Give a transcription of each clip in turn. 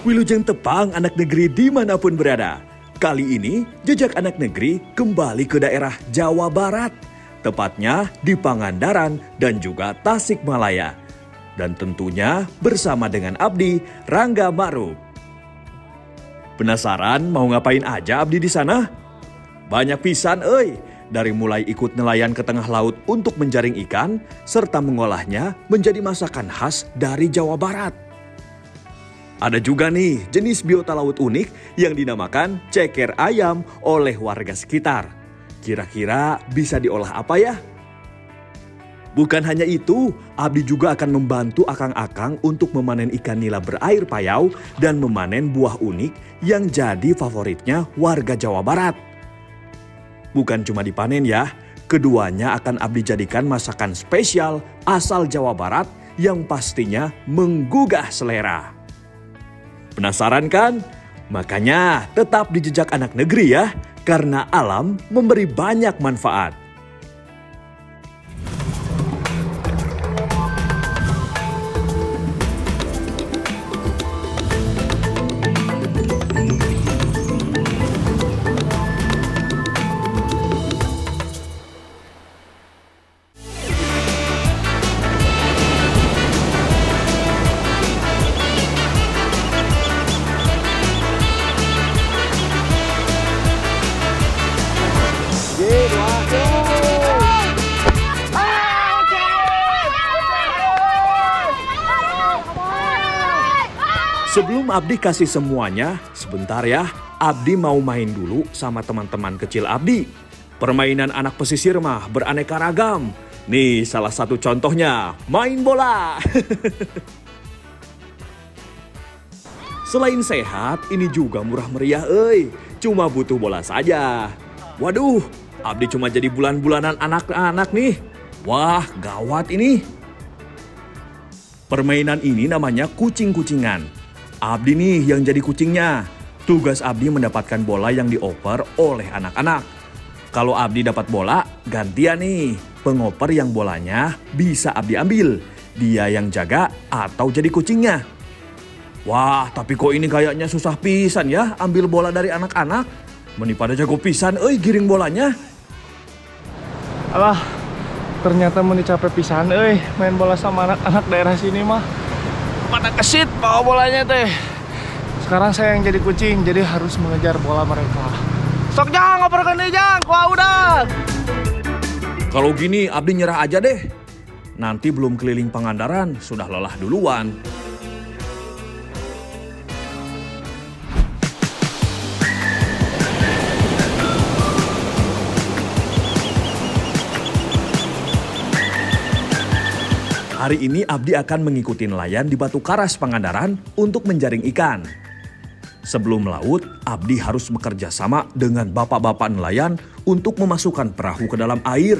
Wilujeng Tepang anak negeri dimanapun berada. Kali ini jejak anak negeri kembali ke daerah Jawa Barat. Tepatnya di Pangandaran dan juga Tasikmalaya. Dan tentunya bersama dengan Abdi Rangga Ma'ruf. Penasaran mau ngapain aja Abdi di sana? Banyak pisan dari mulai ikut nelayan ke tengah laut untuk menjaring ikan, serta mengolahnya menjadi masakan khas dari Jawa Barat. Ada juga nih jenis biota laut unik yang dinamakan ceker ayam oleh warga sekitar. Kira-kira bisa diolah apa ya? Bukan hanya itu, Abdi juga akan membantu akang-akang untuk memanen ikan nila berair payau dan memanen buah unik yang jadi favoritnya warga Jawa Barat. Bukan cuma dipanen ya, keduanya akan Abdi jadikan masakan spesial asal Jawa Barat yang pastinya menggugah selera. Penasaran kan? Makanya tetap di jejak anak negeri ya, karena alam memberi banyak manfaat. Sebelum Abdi kasih semuanya, sebentar ya, Abdi mau main dulu sama teman-teman kecil Abdi. Permainan anak pesisir mah beraneka ragam. Nih salah satu contohnya, main bola. Selain sehat, ini juga murah meriah Cuma butuh bola saja. Waduh, Abdi cuma jadi bulan-bulanan anak-anak nih. Wah, gawat ini. Permainan ini namanya kucing-kucingan. Abdi nih yang jadi kucingnya. Tugas Abdi mendapatkan bola yang dioper oleh anak-anak. Kalau Abdi dapat bola, gantian nih. Pengoper yang bolanya bisa Abdi ambil. Dia yang jaga atau jadi kucingnya. Wah, tapi kok ini kayaknya susah pisan ya ambil bola dari anak-anak. Meni pada jago pisan giring bolanya. Alah, ternyata meni capek pisan main bola sama anak-anak daerah sini mah. Pada kesit bawa bolanya teh. Sekarang saya yang jadi kucing, jadi harus mengejar bola mereka. Sok jang, ngoperkan deh jang, kuah udah. Kalau gini Abdi nyerah aja deh. Nanti belum keliling Pangandaran, sudah lelah duluan. Hari ini Abdi akan mengikuti nelayan di Batu Karas Pangandaran untuk menjaring ikan. Sebelum melaut, Abdi harus bekerja sama dengan bapak-bapak nelayan untuk memasukkan perahu ke dalam air.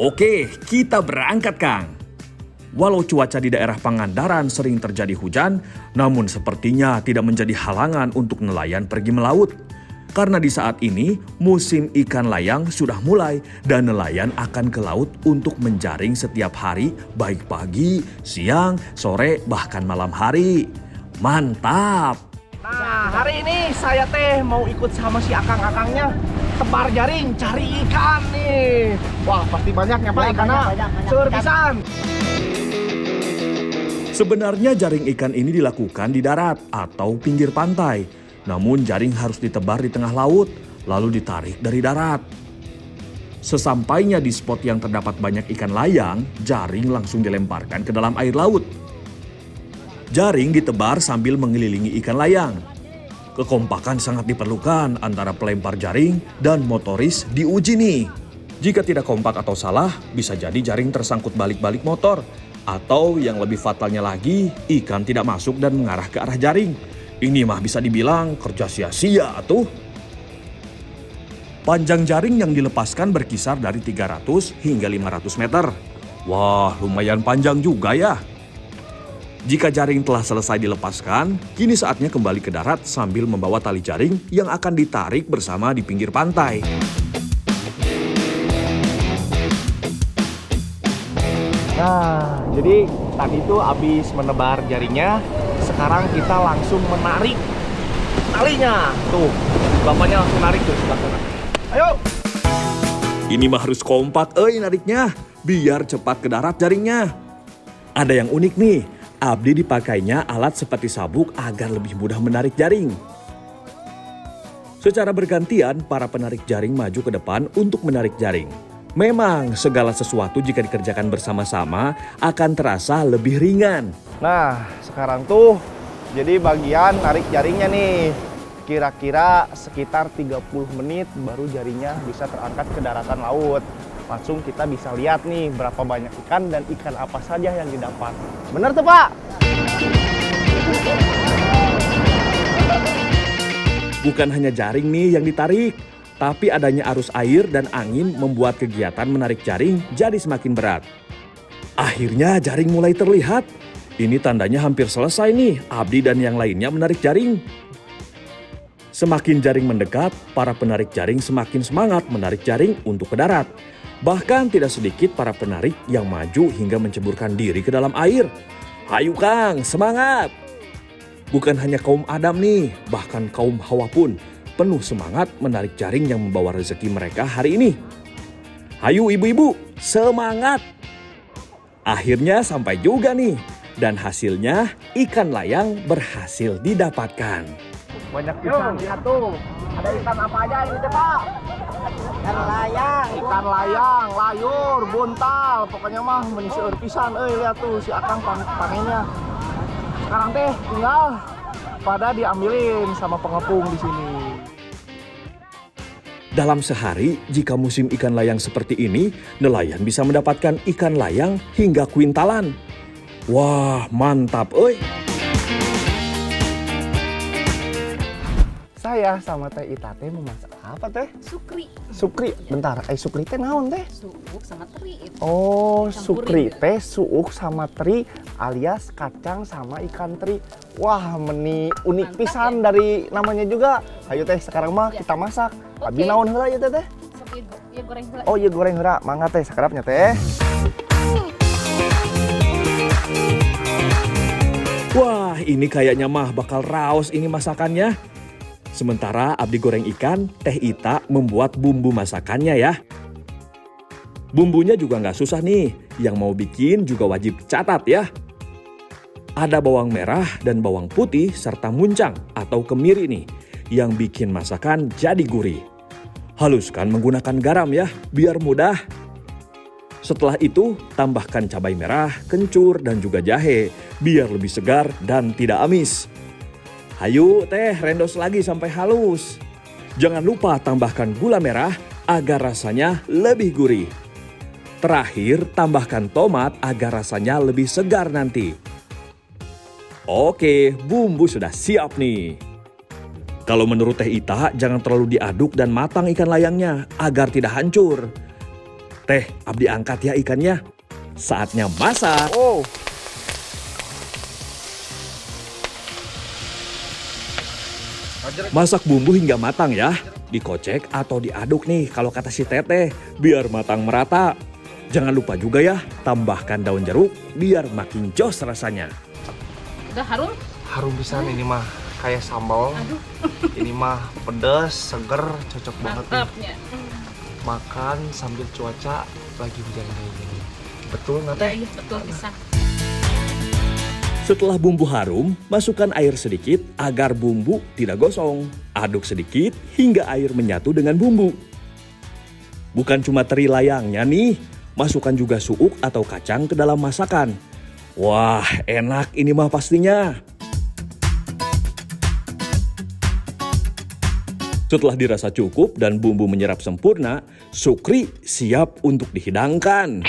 Oke, kita berangkat Kang. Walau cuaca di daerah Pangandaran sering terjadi hujan, namun sepertinya tidak menjadi halangan untuk nelayan pergi melaut. Karena di saat ini musim ikan layang sudah mulai dan nelayan akan ke laut untuk menjaring setiap hari baik pagi, siang, sore, bahkan malam hari. Mantap! Nah, hari ini saya teh mau ikut sama si akang-akangnya tebar jaring cari ikan nih. Wah, pasti banyaknya Pak ikannya. Serpisan. Sebenarnya jaring ikan ini dilakukan di darat atau pinggir pantai. Namun jaring harus ditebar di tengah laut, lalu ditarik dari darat. Sesampainya di spot yang terdapat banyak ikan layang, jaring langsung dilemparkan ke dalam air laut. Jaring ditebar sambil mengelilingi ikan layang. Kekompakan sangat diperlukan antara pelempar jaring dan motoris diuji nih. Jika tidak kompak atau salah, bisa jadi jaring tersangkut balik-balik motor. Atau yang lebih fatalnya lagi, ikan tidak masuk dan mengarah ke arah jaring. Ini mah bisa dibilang kerja sia-sia tuh. Panjang jaring yang dilepaskan berkisar dari 300 hingga 500 meter. Wah, lumayan panjang juga ya. Jika jaring telah selesai dilepaskan, kini saatnya kembali ke darat sambil membawa tali jaring yang akan ditarik bersama di pinggir pantai. Nah, jadi tadi tuh abis menebar jaringnya, Sekarang kita langsung menarik talinya. Tuh, bapaknya langsung narik tuh sebelah sana. Ayo! Ini mah harus kompak nariknya, biar cepat ke darat jaringnya. Ada yang unik nih, Abdi dipakainya alat seperti sabuk agar lebih mudah menarik jaring. Secara bergantian, para penarik jaring maju ke depan untuk menarik jaring. Memang segala sesuatu jika dikerjakan bersama-sama akan terasa lebih ringan. Nah, sekarang tuh jadi bagian narik jaringnya nih. Kira-kira sekitar 30 menit baru jaringnya bisa terangkat ke daratan laut. Langsung kita bisa lihat nih berapa banyak ikan dan ikan apa saja yang didapat. Bener tuh, Pak? Bukan hanya jaring nih yang ditarik, tapi adanya arus air dan angin membuat kegiatan menarik jaring jadi semakin berat. Akhirnya jaring mulai terlihat. Ini tandanya hampir selesai nih, Abdi dan yang lainnya menarik jaring. Semakin jaring mendekat, para penarik jaring semakin semangat menarik jaring untuk ke darat. Bahkan tidak sedikit para penarik yang maju hingga menceburkan diri ke dalam air. Hayu Kang, semangat! Bukan hanya kaum Adam nih, bahkan kaum Hawa pun penuh semangat menarik jaring yang membawa rezeki mereka hari ini. Hayu ibu-ibu, semangat! Akhirnya sampai juga nih, dan hasilnya ikan layang berhasil didapatkan. Banyak ikan, lihat tuh. Ada ikan apa aja ini teh, Pak? Ikan layang, layur, buntal. Pokoknya mah meniseur pisan. Lihat tuh si Akang panennya. Sekarang teh tinggal pada diambilin sama pengepung di sini. Dalam sehari, jika musim ikan layang seperti ini, nelayan bisa mendapatkan ikan layang hingga kuintalan. Wah, mantap, Saya sama Teh Ita teh mau masak apa teh? Sukri. Sukri, bentar. Sukri teh naon teh? Suuk sama teri itu. Oh, Campurin sukri gitu. teh suuk sama teri alias kacang sama ikan teri. Wah, unik Mantap, pisan ya? dari namanya juga. Ayo teh, sekarang mah Ya. kita masak. Oke. Abi naon heula ya teh? Sok ya goreng heula. Oh iya goreng heula. Mangga teh sakarapnya teh. Wah, ini kayaknya mah bakal raos ini masakannya. Sementara Abdi goreng ikan, Teh Ita membuat bumbu masakannya ya. Bumbunya juga nggak susah nih, yang mau bikin juga wajib catat ya. Ada bawang merah dan bawang putih serta muncang atau kemiri nih, yang bikin masakan jadi gurih. Haluskan menggunakan garam ya, biar mudah. Setelah itu, tambahkan cabai merah, kencur, dan juga jahe, biar lebih segar dan tidak amis. Hayu teh, rendos lagi sampai halus. Jangan lupa tambahkan gula merah agar rasanya lebih gurih. Terakhir, tambahkan tomat agar rasanya lebih segar nanti. Oke, bumbu sudah siap nih. Kalau menurut Teh Ita, jangan terlalu diaduk dan matang ikan layangnya agar tidak hancur. Teh, Abdi angkat ya ikannya. Saatnya masak. Oh. Masak bumbu hingga matang ya. Dikocek atau diaduk nih kalau kata si Teteh, biar matang merata. Jangan lupa juga ya, tambahkan daun jeruk biar makin jos rasanya. Udah harum? Harum pisan ini mah kayak sambal. Aduh, Ini mah pedas, seger, cocok banget nih. mantapnya. Makan sambil cuaca lagi hujan kayak gini. Betul nggak Ya, teh? iya betul bisa. Setelah bumbu harum, masukkan air sedikit agar bumbu tidak gosong. Aduk sedikit hingga air menyatu dengan bumbu. Bukan cuma teri layangnya nih, masukkan juga suuk atau kacang ke dalam masakan. Wah, enak ini mah pastinya. Setelah dirasa cukup dan bumbu menyerap sempurna, sukri siap untuk dihidangkan.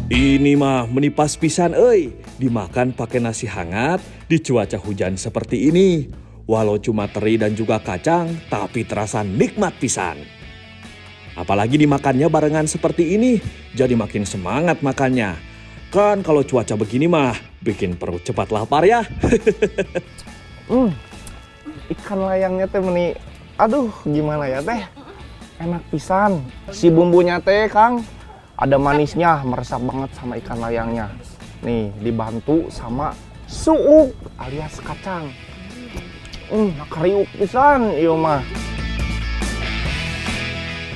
Ini mah menipas pisan dimakan pakai nasi hangat di cuaca hujan seperti ini. Walau cuma teri dan juga kacang, tapi terasa nikmat pisan. Apalagi dimakannya barengan seperti ini, jadi makin semangat makannya. Kan kalau cuaca begini mah, bikin perut cepat lapar ya. ikan layangnya teh meni. Aduh, gimana ya teh? Enak pisan. Si bumbunya teh, Kang, ada manisnya, meresap banget sama ikan layangnya. Nih, dibantu sama suuk alias kacang. Kariuk pisan ieu mah.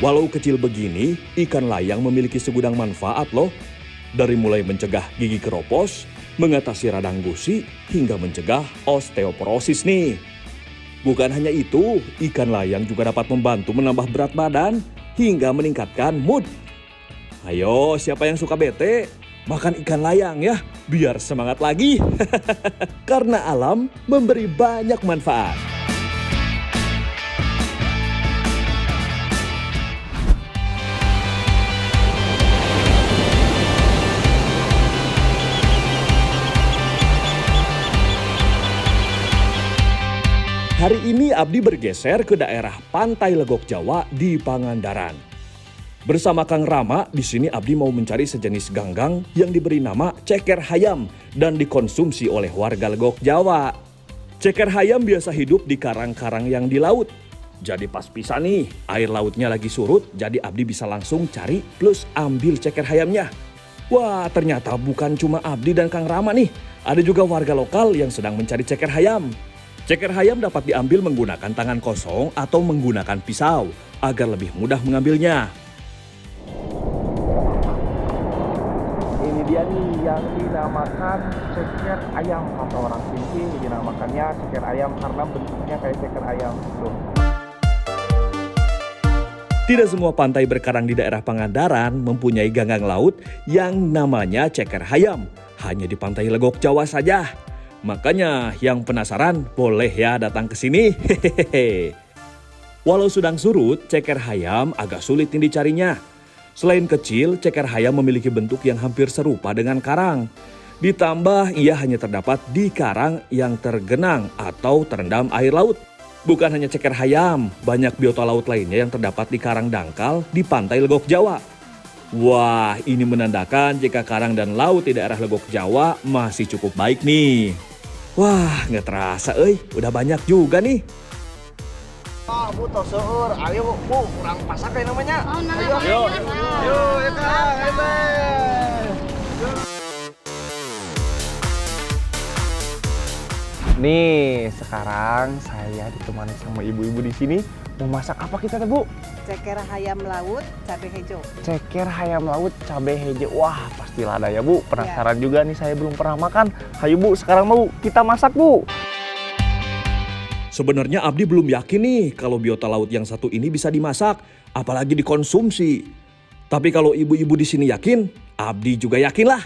Walau kecil begini, ikan layang memiliki segudang manfaat loh. Dari mulai mencegah gigi keropos, mengatasi radang gusi, hingga mencegah osteoporosis nih. Bukan hanya itu, ikan layang juga dapat membantu menambah berat badan hingga meningkatkan mood. Ayo, siapa yang suka bete? Makan ikan layang ya, biar semangat lagi. Karena alam memberi banyak manfaat. Hari ini Abdi bergeser ke daerah Pantai Legok Jawa di Pangandaran. Bersama Kang Rama, di sini Abdi mau mencari sejenis ganggang yang diberi nama ceker hayam dan dikonsumsi oleh warga Legok Jawa. Ceker hayam biasa hidup di karang-karang yang di laut. Jadi pas pisah nih, air lautnya lagi surut, jadi Abdi bisa langsung cari plus ambil ceker hayamnya. Wah, ternyata bukan cuma Abdi dan Kang Rama nih, ada juga warga lokal yang sedang mencari ceker hayam. Ceker hayam dapat diambil menggunakan tangan kosong atau menggunakan pisau agar lebih mudah mengambilnya. Ini dia nih yang dinamakan ceker ayam. Kata orang sini dinamakannya ceker ayam karena bentuknya kayak ceker ayam. Tuh. Tidak semua pantai berkarang di daerah Pangandaran mempunyai ganggang laut yang namanya ceker hayam. Hanya di Pantai Legok Jawa saja. Makanya yang penasaran boleh ya datang ke sini. Hehehe. Walau sedang surut, ceker hayam agak sulit nih dicarinya. Selain kecil, ceker hayam memiliki bentuk yang hampir serupa dengan karang. Ditambah ia hanya terdapat di karang yang tergenang atau terendam air laut. Bukan hanya ceker hayam, banyak biota laut lainnya yang terdapat di karang dangkal di Pantai Legok Jawa. Wah, ini menandakan jika karang dan laut di daerah Legok Jawa masih cukup baik nih. Wah, nggak terasa udah banyak juga nih. Bu, tos seueur. Ayo, Bu, kurang pasak kayak namanya. Oh, nah, Ayo, ya Kang, Nih, sekarang saya ditemani sama ibu-ibu di sini. Mau masak apa kita, Bu? Ceker hayam laut, cabai hijau. Ceker hayam laut, cabai hijau. Wah, pasti lada ya, Bu. Penasaran juga nih, saya belum pernah makan. Hayu, Bu, sekarang mau kita masak, Bu. Sebenarnya Abdi belum yakin nih kalau biota laut yang satu ini bisa dimasak, apalagi dikonsumsi. Tapi kalau ibu-ibu di sini yakin, Abdi juga yakin lah.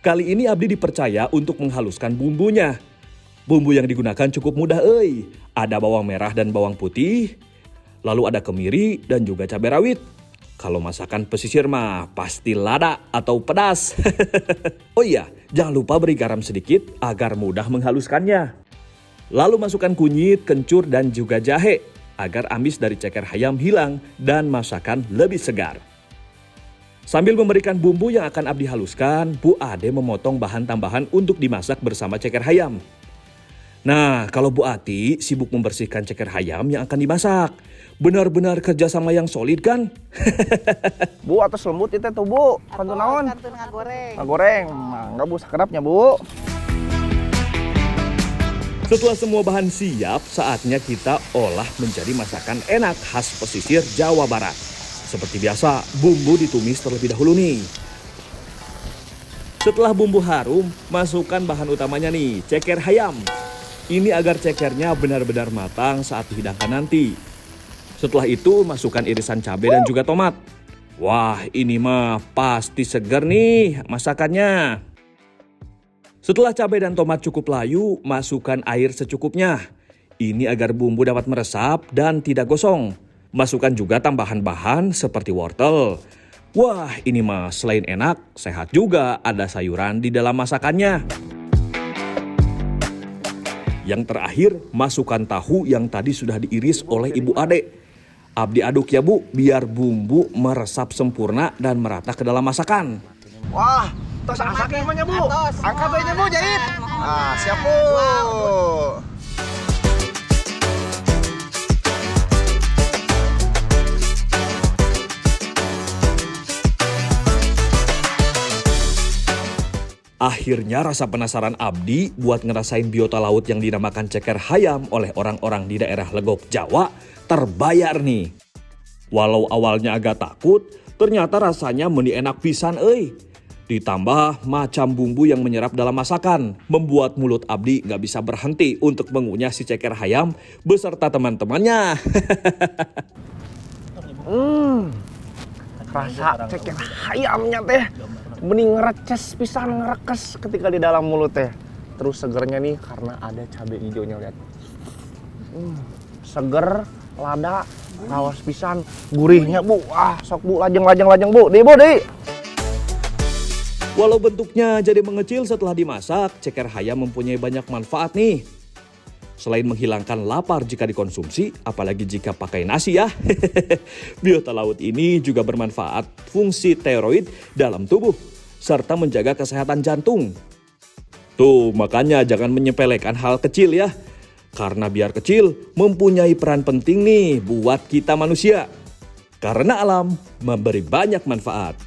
Kali ini Abdi dipercaya untuk menghaluskan bumbunya. Bumbu yang digunakan cukup mudah Ada bawang merah dan bawang putih, lalu ada kemiri dan juga cabai rawit. Kalau masakan pesisir mah pasti lada atau pedas. Oh iya, jangan lupa beri garam sedikit agar mudah menghaluskannya. Lalu masukkan kunyit, kencur dan juga jahe agar amis dari ceker hayam hilang dan masakan lebih segar. Sambil memberikan bumbu yang akan Abdi haluskan, Bu Ade memotong bahan tambahan untuk dimasak bersama ceker hayam. Nah, kalau Bu Ati sibuk membersihkan ceker hayam yang akan dimasak. Benar-benar kerjasama yang solid kan? Bu, atas lembut itu tuh, Bu. Kantun naon? Kantun ngagoreng. Ngagoreng. Mangga, Bu, sakedapnya, Bu. Setelah semua bahan siap, saatnya kita olah menjadi masakan enak khas pesisir Jawa Barat. Seperti biasa, bumbu ditumis terlebih dahulu nih. Setelah bumbu harum, masukkan bahan utamanya nih, ceker hayam. Ini agar cekernya benar-benar matang saat dihidangkan nanti. Setelah itu, masukkan irisan cabai dan juga tomat. Wah, ini mah pasti segar nih masakannya. Setelah cabai dan tomat cukup layu, masukkan air secukupnya. Ini agar bumbu dapat meresap dan tidak gosong. Masukkan juga tambahan bahan seperti wortel. Wah, ini mah selain enak, sehat juga ada sayuran di dalam masakannya. Yang terakhir, masukkan tahu yang tadi sudah diiris oleh Ibu Ade. Abdi aduk ya Bu, biar bumbu meresap sempurna dan merata ke dalam masakan. Wah, tos asaknya namanya, Bu. Angkat aja, Bu, jahit. Nah, siap, Bu. Akhirnya rasa penasaran Abdi buat ngerasain biota laut yang dinamakan ceker hayam oleh orang-orang di daerah Legok, Jawa terbayar nih. Walau awalnya agak takut, ternyata rasanya meni enak pisan euy. Ditambah macam bumbu yang menyerap dalam masakan, membuat mulut Abdi gak bisa berhenti untuk mengunyah si ceker hayam beserta teman-temannya. Rasa ceker hayamnya teh mending ngereces pisan ngerekes ketika di dalam mulut teh. Terus segernya nih karena ada cabai hijaunya, lihat. Seger, lada, rawas pisan, gurihnya Bu. Sok Bu, lajeng Bu. Di Bu, di. Walau bentuknya jadi mengecil setelah dimasak, ceker hayam mempunyai banyak manfaat nih. Selain menghilangkan lapar jika dikonsumsi, apalagi jika pakai nasi ya. Biota laut ini juga bermanfaat fungsi tiroid dalam tubuh, serta menjaga kesehatan jantung. Tuh, makanya jangan menyepelekan hal kecil ya. Karena biar kecil, mempunyai peran penting nih buat kita manusia. Karena alam memberi banyak manfaat.